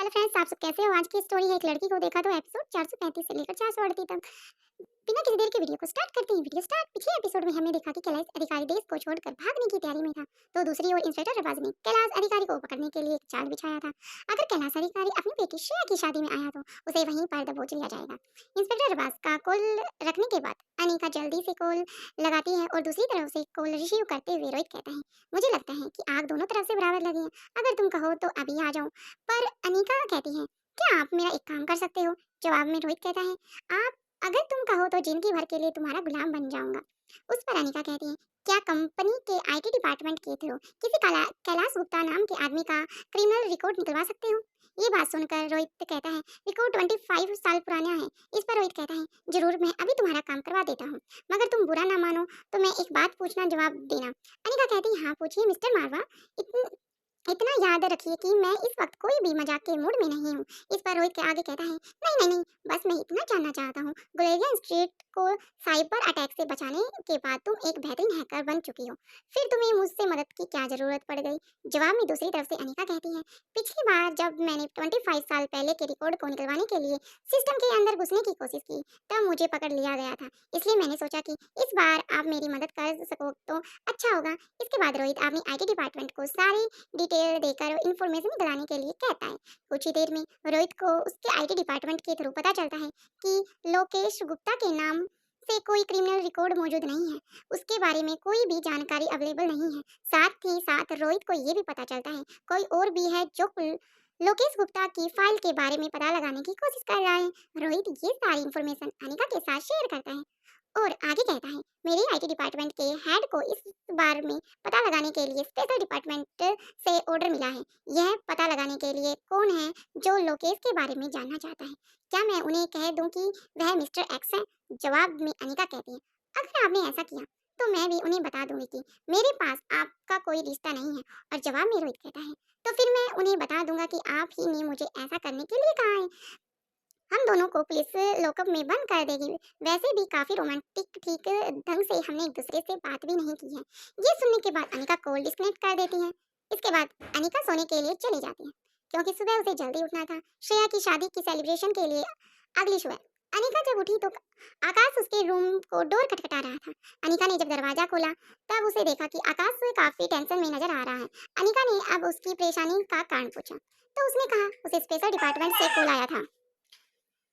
Hello friends, आप सब कैसे हो। आज की स्टोरी है एक लड़की को देखा तो एपिसोड 435 से लेकर 438 तक। बिना किसी देर के वीडियो को स्टार्ट करते हैं। Video start. पिछले एपिसोड में हमने देखा कि कैलाश अधिकारी देश को छोड़कर भागने की तैयारी में था, तो दूसरी ओर इंस्पेक्टर रबाज ने कैलाश अधिकारी को पकड़ने के लिए एक जाल बिछाया था। अगर कैलाश अधिकारी अपनी बेटी श्रेया की शादी में आया तो उसे वहीं पर दबोच लिया जाएगा। इंस्पेक्टर रबाज का कॉल रखने के बाद अनिका जल्दी से कॉल लगाती है और दूसरी तरफ से कॉल रिसीव करते हुए रोहित कहता है, मुझे लगता है कि आग दोनों तरफ से बराबर लगी है, अगर तुम कहो तो अभी आ जाऊं। पर अनिका कहती है, क्या आप मेरा एक काम कर सकते हो। जवाब में रोहित कहता है, आप अगर तुम कहो तो जिंदगी भर के लिए तुम्हारा गुलाम बन जाऊंगा। उस पर अनिका कहती है, क्या कंपनी के आईटी डिपार्टमेंट के थ्रू किसी कैलाश गुप्ता नाम के आदमी का क्रिमिनल रिकॉर्ड निकलवा सकते हो। ये बात सुनकर रोहित कहता है, रिकॉर्ड 25 साल पुराना है। इस पर रोहित कहता है, जरूर मैं अभी तुम्हारा काम करवा देता हूँ, मगर तुम बुरा ना मानो तो मैं एक बात पूछना, जवाब देना। अनिका कहती है, हाँ पूछिए मिस्टर मारवा। इतना याद रखिए कि मैं इस वक्त कोई भी मजाक के मूड में नहीं हूँ। इस पर रोहित के आगे कहता है, नहीं नहीं नहीं, बस मैं इतना जानना चाहता हूँ, गुलेरिया इंस्टीट्यूट को साइबर अटैक से बचाने के बाद तुम एक बेहतरीन हैकर बन चुकी हो, फिर तुम्हें मुझसे मदद की क्या जरूरत पड़ गई। जवाब में दूसरी तरफ से अनिका कहती है, पिछली बार जब मैंने 25 साल पहले के रिकॉर्ड को निकलवाने के लिए सिस्टम के अंदर घुसने की कोशिश की, तब मुझे पकड़ लिया गया था, इसलिए मैंने सोचा कि इस बार आप मेरी मदद कर सको तो अच्छा होगा। इसके बाद रोहित अपनी आईटी डिपार्टमेंट को सारी डिटेल देकर इंफॉर्मेशन निकलाने के लिए कहता है। कुछ ही देर में रोहित को उसके आईटी डिपार्टमेंट के थ्रू पता चलता है कि लोकेश गुप्ता के नाम से कोई क्रिमिनल रिकॉर्ड मौजूद नहीं है, उसके बारे में कोई भी जानकारी अवेलेबल नहीं है। साथ ही साथ रोहित को ये भी पता चलता है कोई और भी है जो लोकेश गुप्ता की फाइल के बारे में पता लगाने की कोशिश कर रहा है। रोहित ये सारी इंफॉर्मेशन अनिका के साथ शेयर करता है और आगे कहता है, मेरे आईटी डिपार्टमेंट के हेड को इस बार में पता लगाने के लिए स्पेशल डिपार्टमेंट से ऑर्डर मिला है। यह पता लगाने के लिए कौन है जो लोकेश के बारे में जानना चाहता है, क्या मैं उन्हें कह दूं कि वह मिस्टर एक्स है। जवाब में अनिका कहती है, अगर आपने ऐसा किया तो मैं भी उन्हें बता दूंगी कि मेरे पास आपका कोई रिश्ता नहीं है। और जवाब में रोहित कहता है, तो फिर मैं उन्हें बता दूंगा कि आप ही ने मुझे ऐसा करने के लिए कहा है, हम दोनों को पुलिस लॉकअप में बंद कर देगी। वैसे भी काफी रोमांटिक ठीक ढंग से हमने एक दूसरे से बात भी नहीं की है। ये सुनने के बाद अनिका कॉल डिस्कनेक्ट कर देती है। इसके बाद अनिका सोने के लिए चली जाती है, क्योंकि सुबह उसे जल्दी उठना था श्रेया की शादी की सेलिब्रेशन के लिए। अगली सुबह अनिका जब उठी तो आकाश उसके रूम को डोर खटखटा रहा था। अनिका ने जब दरवाजा खोला तब उसे देखा कि आकाश काफी टेंशन में नजर आ रहा है। अनिका ने अब उसकी परेशानी का कारण पूछा तो उसने कहा उसे स्पेशल डिपार्टमेंट से कॉल आया था।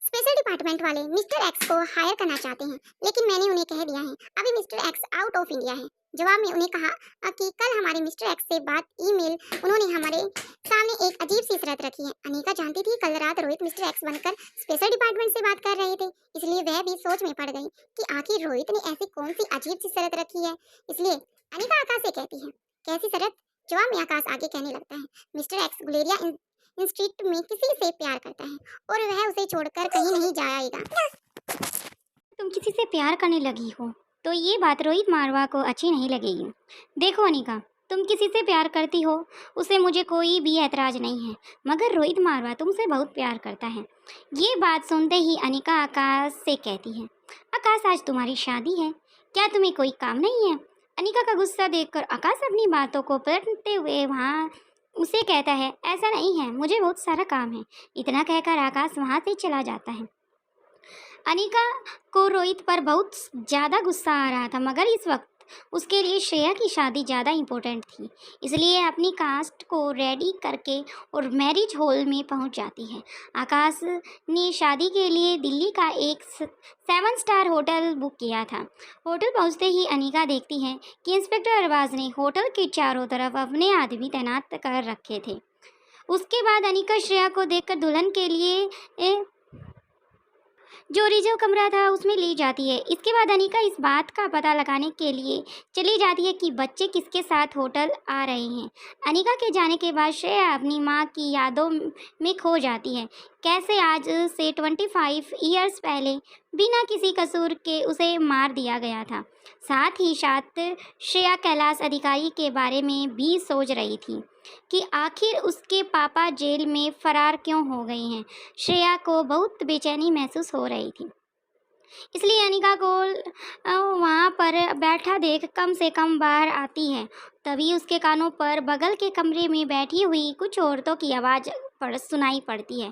स्पेशल डिपार्टमेंट वाले मिस्टर एक्स को हायर करना चाहते हैं, लेकिन मैंने उन्हें कह दिया है अभी mister x out of India है। जवाब में उन्हें कहा कि कल हमारे मिस्टर एक्स से बात ईमेल उन्होंने हमारे सामने एक अजीब सी शर्त रखी है। अनिका जानती थी कल रात रोहित मिस्टर एक्स बनकर स्पेशल डिपार्टमेंट से बात कर रहे थे, इसलिए वह भी सोच में पड़ गई कि आखिर रोहित ने ऐसी कौन सी अजीब सी शर्त रखी है। इसलिए अनिका आकाश से कहती है, कैसी शर्त। जवाब में आकाश आगे कहने लगता है, मिस्टर एक्स गुलेरिया इंस्टीट्यूट में किसी से प्यार करता है और वह उसे छोड़कर कहीं नहीं जाएगा। तुम किसी से प्यार करने लगी हो तो ये बात रोहित मारवा को अच्छी नहीं लगेगी। देखो अनिका, तुम किसी से प्यार करती हो उसे मुझे कोई भी ऐतराज नहीं है, मगर रोहित मारवा तुमसे बहुत प्यार करता है। ये बात सुनते ही अनिका आकाश से कहती है, आकाश आज तुम्हारी शादी है, क्या तुम्हें कोई काम नहीं है। अनिका का गुस्सा देखकर आकाश अपनी बातों को पलटते हुए वहाँ उसे कहता है, ऐसा नहीं है, मुझे बहुत सारा काम है। इतना कहकर आकाश वहाँ से चला जाता है। अनिका को रोहित पर बहुत ज़्यादा गुस्सा आ रहा था, मगर इस वक्त उसके लिए श्रेया की शादी ज़्यादा इम्पोर्टेंट थी, इसलिए अपनी कास्ट को रेडी करके और मैरिज हॉल में पहुंच जाती है। आकाश ने शादी के लिए दिल्ली का एक 7 स्टार होटल बुक किया था। होटल पहुंचते ही अनिका देखती है कि इंस्पेक्टर अरबाज ने होटल के चारों तरफ अपने आदमी तैनात कर रखे थे। उसके बाद अनिका श्रेया को देखकर दुल्हन के लिए जो रिजर्व कमरा था उसमें ले जाती है। इसके बाद अनिका इस बात का पता लगाने के लिए चली जाती है कि बच्चे किसके साथ होटल आ रहे हैं। अनिका के जाने के बाद श्रेया अपनी माँ की यादों में खो जाती है, कैसे आज से 25 ईयर्स पहले बिना किसी कसूर के उसे मार दिया गया था। साथ ही साथ श्रेया कैलाश अधिकारी के बारे में भी सोच रही थी कि आखिर उसके पापा जेल में फरार क्यों हो गए हैं। श्रेया को बहुत बेचैनी महसूस हो रही थी, इसलिए अनिका को वहाँ पर बैठा देख कम से कम बाहर आती है। तभी उसके कानों पर बगल के कमरे में बैठी हुई कुछ औरतों की आवाज़ सुनाई पड़ती है।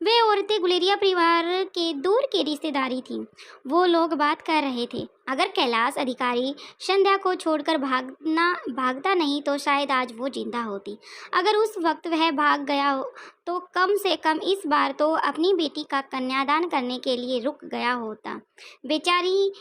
वे औरतें गुलेरिया परिवार के दूर की रिश्तेदारी थीं। वो लोग बात कर रहे थे, अगर कैलाश अधिकारी संध्या को छोड़कर भागता नहीं तो शायद आज वो जिंदा होती। अगर उस वक्त वह भाग गया हो तो कम से कम इस बार तो अपनी बेटी का कन्यादान करने के लिए रुक गया होता। बेचारी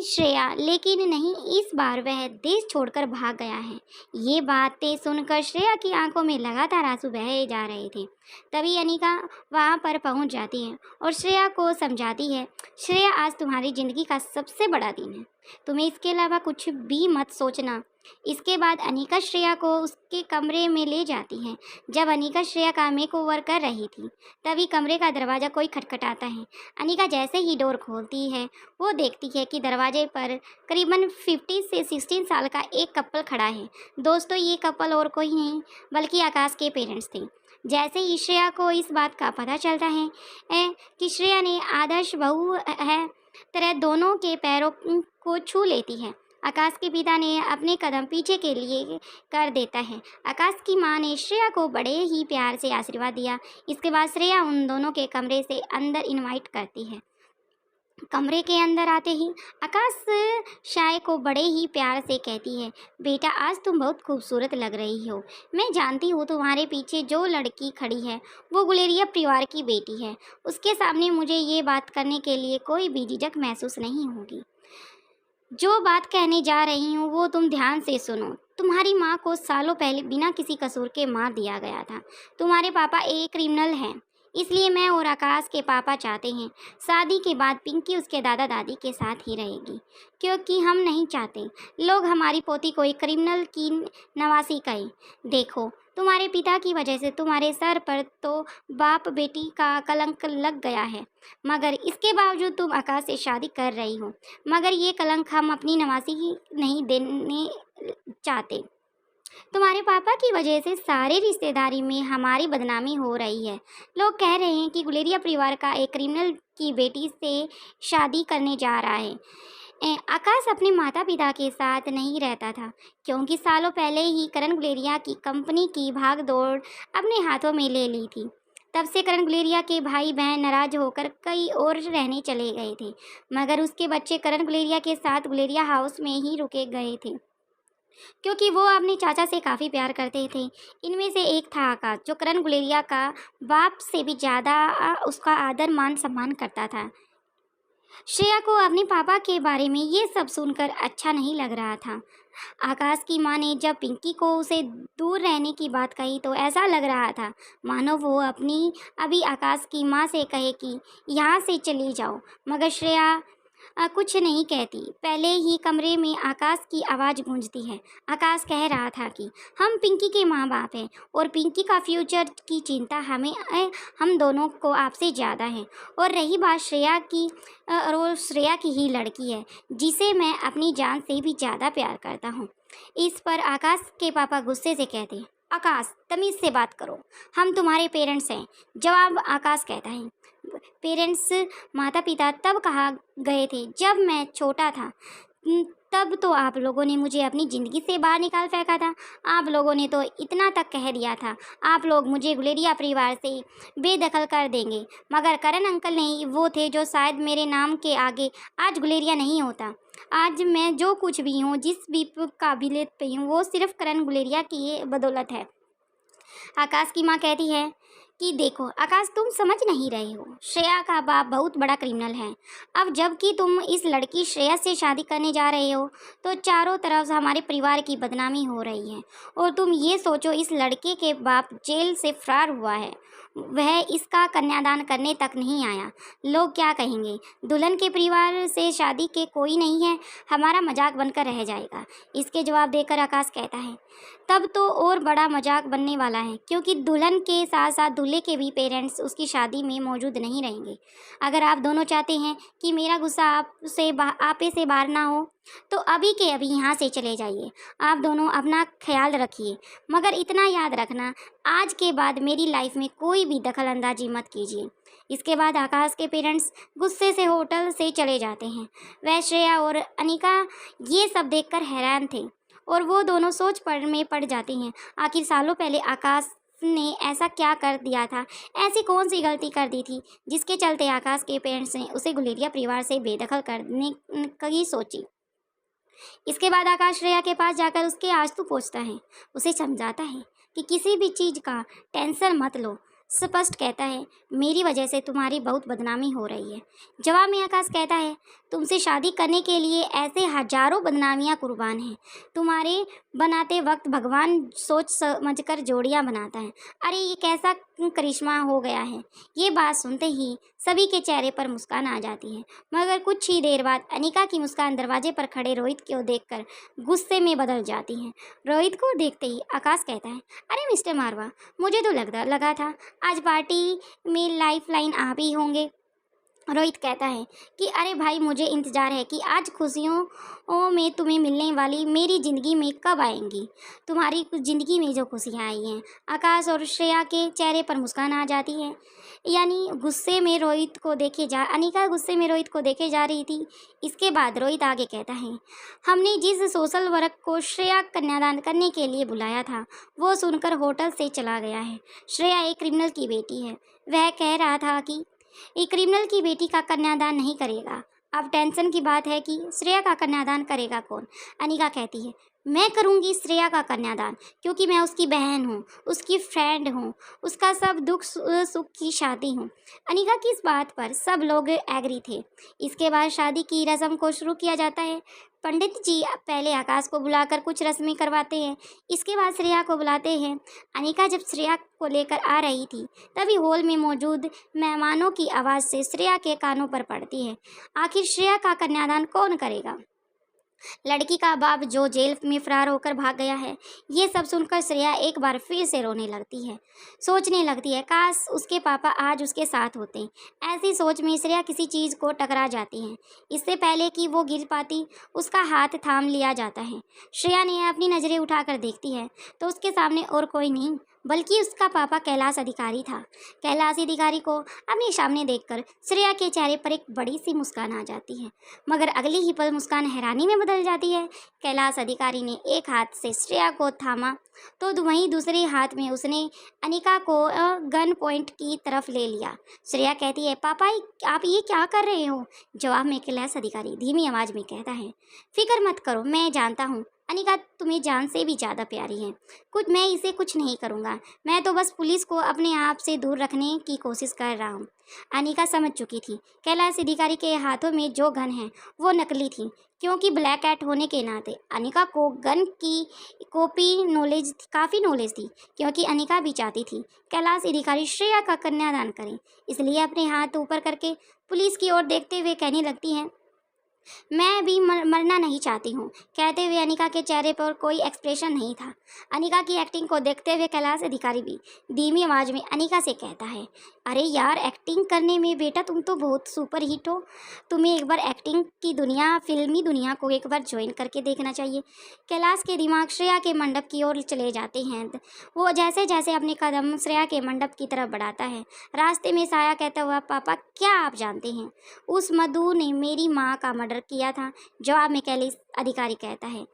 श्रेया, लेकिन नहीं, इस बार वह देश छोड़कर भाग गया है। ये बातें सुनकर श्रेया की आंखों में लगातार आंसू बहे जा रहे थे। तभी अनिका वहाँ पर पहुँच जाती है और श्रेया को समझाती है, श्रेया, आज तुम्हारी ज़िंदगी का सबसे बड़ा दिन है, तुम्हें इसके अलावा कुछ भी मत सोचना। इसके बाद अनिका श्रेया को उसके कमरे में ले जाती है। जब अनिका श्रेया का मेकओवर कर रही थी तभी कमरे का दरवाज़ा कोई खटखटाता है। अनिका जैसे ही डोर खोलती है वो देखती है कि दरवाजे पर करीबन 50 से 16 साल का एक कपल खड़ा है। दोस्तों, ये कपल और कोई नहीं बल्कि आकाश के पेरेंट्स थे। जैसे ही श्रेया को इस बात का पता चलता है कि श्रेया ने आदर्श बहू है तरह दोनों के पैरों को छू लेती है। आकाश के पिता ने अपने कदम पीछे के लिए कर देता है। आकाश की मां ने श्रेया को बड़े ही प्यार से आशीर्वाद दिया। इसके बाद श्रेया उन दोनों के कमरे से अंदर इनवाइट करती है। कमरे के अंदर आते ही आकाश शाय को बड़े ही प्यार से कहती है, बेटा, आज तुम बहुत खूबसूरत लग रही हो। मैं जानती हूँ तुम्हारे पीछे जो लड़की खड़ी है वो गुलेरिया परिवार की बेटी है। उसके सामने मुझे ये बात करने के लिए कोई भी झिझक महसूस नहीं होगी। जो बात कहने जा रही हूँ वो तुम ध्यान से सुनो। तुम्हारी माँ को सालों पहले बिना किसी कसूर के मार दिया गया था। तुम्हारे पापा एक क्रिमिनल हैं, इसलिए मैं और आकाश के पापा चाहते हैं शादी के बाद पिंकी उसके दादा दादी के साथ ही रहेगी, क्योंकि हम नहीं चाहते लोग हमारी पोती को एक क्रिमिनल की नवासी कहें। देखो, तुम्हारे पिता की वजह से तुम्हारे सर पर तो बाप बेटी का कलंक लग गया है, मगर इसके बावजूद तुम आकाश से शादी कर रही हो। मगर ये कलंक हम अपनी नवासी नहीं देने चाहते। तुम्हारे पापा की वजह से सारे रिश्तेदारी में हमारी बदनामी हो रही है। लोग कह रहे हैं कि गुलेरिया परिवार का एक क्रिमिनल की बेटी से शादी करने जा रहा है। आकाश अपने माता पिता के साथ नहीं रहता था, क्योंकि सालों पहले ही करण गुलेरिया की कंपनी की भाग दौड़ अपने हाथों में ले ली थी। तब से करण गुलेरिया के भाई बहन नाराज होकर कई और रहने चले गए थे, मगर उसके बच्चे करण गुलेरिया के साथ गुलेरिया हाउस में ही रुके गए थे, क्योंकि वो अपने चाचा से काफ़ी प्यार करते थे। इनमें से एक था आकाश, जो करण गुलेरिया का बाप से भी ज़्यादा उसका आदर मान सम्मान करता था। श्रेया को अपने पापा के बारे में ये सब सुनकर अच्छा नहीं लग रहा था। आकाश की माँ ने जब पिंकी को उसे दूर रहने की बात कही तो ऐसा लग रहा था मानो वो अभी आकाश की माँ से कहे कि यहाँ से चली जाओ, मगर श्रेया कुछ नहीं कहती। पहले ही कमरे में आकाश की आवाज़ गूंजती है। आकाश कह रहा था कि हम पिंकी के माँ बाप हैं और पिंकी का फ्यूचर की चिंता हम दोनों को आपसे ज़्यादा है। और रही बात श्रेया की, और वो श्रेया की ही लड़की है जिसे मैं अपनी जान से भी ज़्यादा प्यार करता हूँ। इस पर आकाश के पापा गुस्से से कहते हैं, आकाश, तमीज़ से बात करो, हम तुम्हारे पेरेंट्स हैं। जवाब आकाश कहता है, पेरेंट्स माता पिता तब कहा गए थे जब मैं छोटा था। तब तो आप लोगों ने मुझे अपनी ज़िंदगी से बाहर निकाल फेंका था। आप लोगों ने तो इतना तक कह दिया था आप लोग मुझे गुलेरिया परिवार से बेदखल कर देंगे, मगर करण अंकल नहीं वो थे जो शायद मेरे नाम के आगे आज गुलेरिया नहीं होता। आज मैं जो कुछ भी हूँ, जिस भी काबिलियत पे हूँ, वो सिर्फ करण गुलेरिया की बदौलत है। आकाश की माँ कहती है कि देखो आकाश, तुम समझ नहीं रहे हो, श्रेया का बाप बहुत बड़ा क्रिमिनल है। अब जबकि तुम इस लड़की श्रेया से शादी करने जा रहे हो तो चारों तरफ से हमारे परिवार की बदनामी हो रही है। और तुम ये सोचो, इस लड़के के बाप जेल से फरार हुआ है, वह इसका कन्यादान करने तक नहीं आया। लोग क्या कहेंगे, दुल्हन के परिवार से शादी के कोई नहीं है, हमारा मजाक बनकर रह जाएगा। इसके जवाब देकर आकाश कहता है, तब तो और बड़ा मजाक बनने वाला है, क्योंकि दुल्हन के साथ साथ दूल्हे के भी पेरेंट्स उसकी शादी में मौजूद नहीं रहेंगे। अगर आप दोनों चाहते हैं कि मेरा गुस्सा आपे से बाहर ना हो तो अभी के अभी यहाँ से चले जाइए। आप दोनों अपना ख्याल रखिए, मगर इतना याद रखना, आज के बाद मेरी लाइफ में कोई भी दखल अंदाजी मत कीजिए। इसके बाद आकाश के पेरेंट्स गुस्से से होटल से चले जाते हैं। वह श्रेया और अनिका ये सब देखकर हैरान थे और वो दोनों सोच में पड़ जाते हैं। आखिर सालों पहले आकाश ने ऐसा क्या कर दिया था, ऐसी कौन सी गलती कर दी थी जिसके चलते आकाश के पेरेंट्स ने उसे गुलेरिया परिवार से बेदखल करने की सोची। इसके बाद आकाश श्रेया के पास जाकर उसके आंसू पोंछता है, उसे समझाता है कि किसी भी चीज़ का टेंशन मत लो। स्पष्ट कहता है, मेरी वजह से तुम्हारी बहुत बदनामी हो रही है। जवाब में आकाश कहता है, तुमसे शादी करने के लिए ऐसे हजारों बदनामियां कुर्बान हैं। तुम्हारे बनाते वक्त भगवान सोच समझकर जोड़ियां बनाता है। अरे ये कैसा करिश्मा हो गया है। ये बात सुनते ही सभी के चेहरे पर मुस्कान आ जाती है, मगर कुछ ही देर बाद अनिका की मुस्कान दरवाजे पर खड़े रोहित को देखकर गुस्से में बदल जाती है। रोहित को देखते ही आकाश कहता है, अरे मिस्टर मारवा, मुझे तो लगा था आज पार्टी में लाइफ लाइन आप ही होंगे। रोहित कहता है कि अरे भाई, मुझे इंतज़ार है कि आज खुशियों में तुम्हें मिलने वाली मेरी ज़िंदगी में कब आएंगी। तुम्हारी ज़िंदगी में जो खुशियाँ आई हैं। आकाश और श्रेया के चेहरे पर मुस्कान आ जाती है। यानी गुस्से में रोहित को देखे जा अनिका गुस्से में रोहित को देखे जा रही थी। इसके बाद रोहित आगे कहता है, हमने जिस सोशल वर्क को श्रेया कन्यादान करने के लिए बुलाया था, वो सुनकर होटल से चला गया है। श्रेया एक क्रिमिनल की बेटी है। वह कह रहा था कि एक क्रिमिनल की बेटी का कन्यादान नहीं करेगा। अब टेंशन की बात है कि श्रेया का कन्यादान करेगा कौन। अनिका कहती है, मैं करूँगी श्रेया का कन्यादान, क्योंकि मैं उसकी बहन हूँ, उसकी फ्रेंड हूँ, उसका सब दुख सुख की शादी हूँ। अनिका की इस बात पर सब लोग एग्री थे। इसके बाद शादी की रस्म को शुरू किया जाता है। पंडित जी पहले आकाश को बुलाकर कुछ रस्में करवाते हैं। इसके बाद श्रेया को बुलाते हैं। अनिका जब श्रेया को लेकर आ रही थी, तभी हॉल में मौजूद मेहमानों की आवाज़ से श्रेया के कानों पर पड़ती है, आखिर श्रेया का कन्यादान कौन करेगा। लड़की का बाप जो जेल में फरार होकर भाग गया है। ये सब सुनकर श्रेया एक बार फिर से रोने लगती है। सोचने लगती है, काश उसके पापा आज उसके साथ होते। ऐसी सोच में श्रेया किसी चीज़ को टकरा जाती है। इससे पहले कि वो गिर पाती, उसका हाथ थाम लिया जाता है। श्रेया ने अपनी नज़रें उठाकर देखती है तो उसके सामने और कोई नहीं बल्कि उसका पापा कैलाश अधिकारी था। कैलाश अधिकारी को अपने सामने देखकर श्रेया के चेहरे पर एक बड़ी सी मुस्कान आ जाती है, मगर अगली ही पल मुस्कान हैरानी में बदल जाती है। कैलाश अधिकारी ने एक हाथ से श्रेया को थामा तो वहीं दूसरे हाथ में उसने अनिका को गन पॉइंट की तरफ ले लिया। श्रेया कहती है, पापा आप ये क्या कर रहे हो। जवाब में कैलाश अधिकारी धीमी आवाज़ में कहता है, फिक्र मत करो, मैं जानता हूँ अनिका तुम्हें जान से भी ज़्यादा प्यारी है। मैं इसे कुछ नहीं करूँगा। मैं तो बस पुलिस को अपने आप से दूर रखने की कोशिश कर रहा हूँ। अनिका समझ चुकी थी कैलाश अधिकारी के हाथों में जो गन है वो नकली थी, क्योंकि ब्लैक कैट होने के नाते अनिका को गन की काफ़ी नॉलेज थी, क्योंकि अनिका भी चाहती थी कैलाश अधिकारी श्रेया का कन्यादान करें। इसलिए अपने हाथ ऊपर करके पुलिस की ओर देखते हुए कहने लगती है, मैं भी मरना नहीं चाहती हूँ। कहते हुए अनिका के चेहरे पर कोई एक्सप्रेशन नहीं था। अनिका की एक्टिंग को देखते हुए कैलाश अधिकारी भी धीमी आवाज़ में अनिका से कहता है, अरे यार, एक्टिंग करने में बेटा तुम तो बहुत सुपर हिट हो। तुम्हें एक बार एक्टिंग की दुनिया, फिल्मी दुनिया को एक बार ज्वाइन करके देखना चाहिए। कैलाश के दिमाग श्रेया के मंडप की ओर चले जाते हैं। वो जैसे जैसे अपने कदम श्रेया के मंडप की तरफ बढ़ाता है, रास्ते में साया कहता हुआ, पापा क्या आप जानते हैं उस मधु ने मेरी माँ का मर्डर किया था। जवाब में कैलाश अधिकारी कहता है,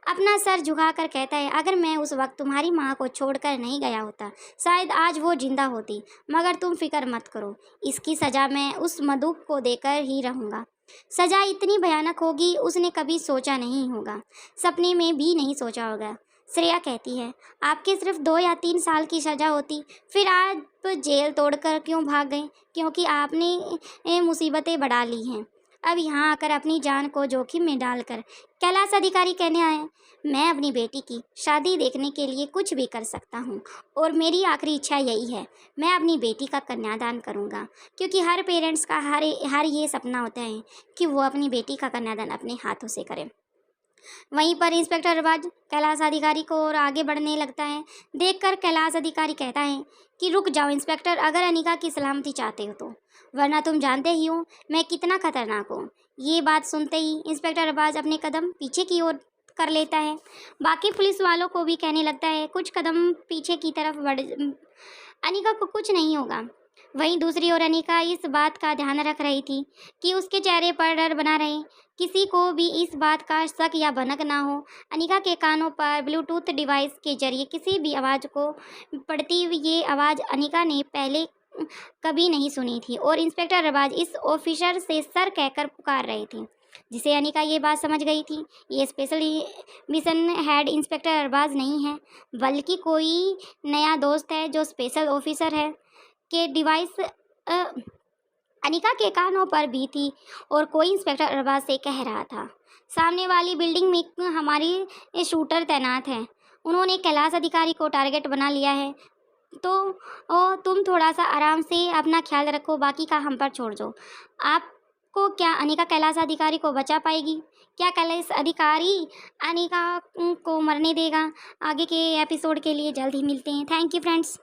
अपना सर झुकाकर कहता है, अगर मैं उस वक्त तुम्हारी माँ को छोड़कर नहीं गया होता, शायद आज वो जिंदा होती। मगर तुम फिक्र मत करो, इसकी सज़ा मैं उस मधु को देकर ही रहूँगा। सज़ा इतनी भयानक होगी उसने कभी सोचा नहीं होगा, सपने में भी नहीं सोचा होगा। श्रेया कहती है, आपके सिर्फ 2 या 3 साल की सज़ा होती, फिर आप जेल तोड़कर क्यों भाग गए। क्योंकि आपने मुसीबतें बढ़ा ली हैं। अब यहाँ आकर अपनी जान को जोखिम में डालकर कैलाश अधिकारी कहने आए, मैं अपनी बेटी की शादी देखने के लिए कुछ भी कर सकता हूँ और मेरी आखिरी इच्छा यही है, मैं अपनी बेटी का कन्यादान करूँगा। क्योंकि हर पेरेंट्स का हर ये सपना होता है कि वो अपनी बेटी का कन्यादान अपने हाथों से करें। वहीं पर इंस्पेक्टर अरबाज कैलाश अधिकारी को और आगे बढ़ने लगता है। देखकर कैलाश अधिकारी कहता है कि रुक जाओ इंस्पेक्टर, अगर अनिका की सलामती चाहते हो तो, वरना तुम जानते ही हो मैं कितना खतरनाक हूँ। ये बात सुनते ही इंस्पेक्टर अरबाज अपने कदम पीछे की ओर कर लेता है। बाकी पुलिस वालों को भी कहने लगता है कुछ कदम पीछे की तरफ बढ़, अनिका को कुछ नहीं होगा। वहीं दूसरी ओर अनिका इस बात का ध्यान रख रही थी कि उसके चेहरे पर डर बना रहे, किसी को भी इस बात का शक या भनक ना हो। अनिका के कानों पर ब्लूटूथ डिवाइस के जरिए किसी भी आवाज़ को पड़ती हुई ये आवाज़ अनिका ने पहले कभी नहीं सुनी थी और इंस्पेक्टर अरबाज इस ऑफिसर से सर कहकर पुकार रहे थे, जिसे अनिका ये बात समझ गई थी। ये special mission head inspector Arbaaz नहीं है, बल्कि कोई नया दोस्त है जो स्पेशल ऑफिसर है के डिवाइस अनिका के कानों पर भी थी और कोई इंस्पेक्टर अरबाज से कह रहा था, सामने वाली बिल्डिंग में हमारी शूटर तैनात है, उन्होंने कैलाश अधिकारी को टारगेट बना लिया है, तो तुम थोड़ा सा आराम से अपना ख्याल रखो, बाकी का हम पर छोड़ दो। आपको क्या अनिका कैलाश अधिकारी को बचा पाएगी? क्या कैलाश अधिकारी अनिका को मरने देगा? आगे के एपिसोड के लिए जल्द ही मिलते हैं। Thank you friends.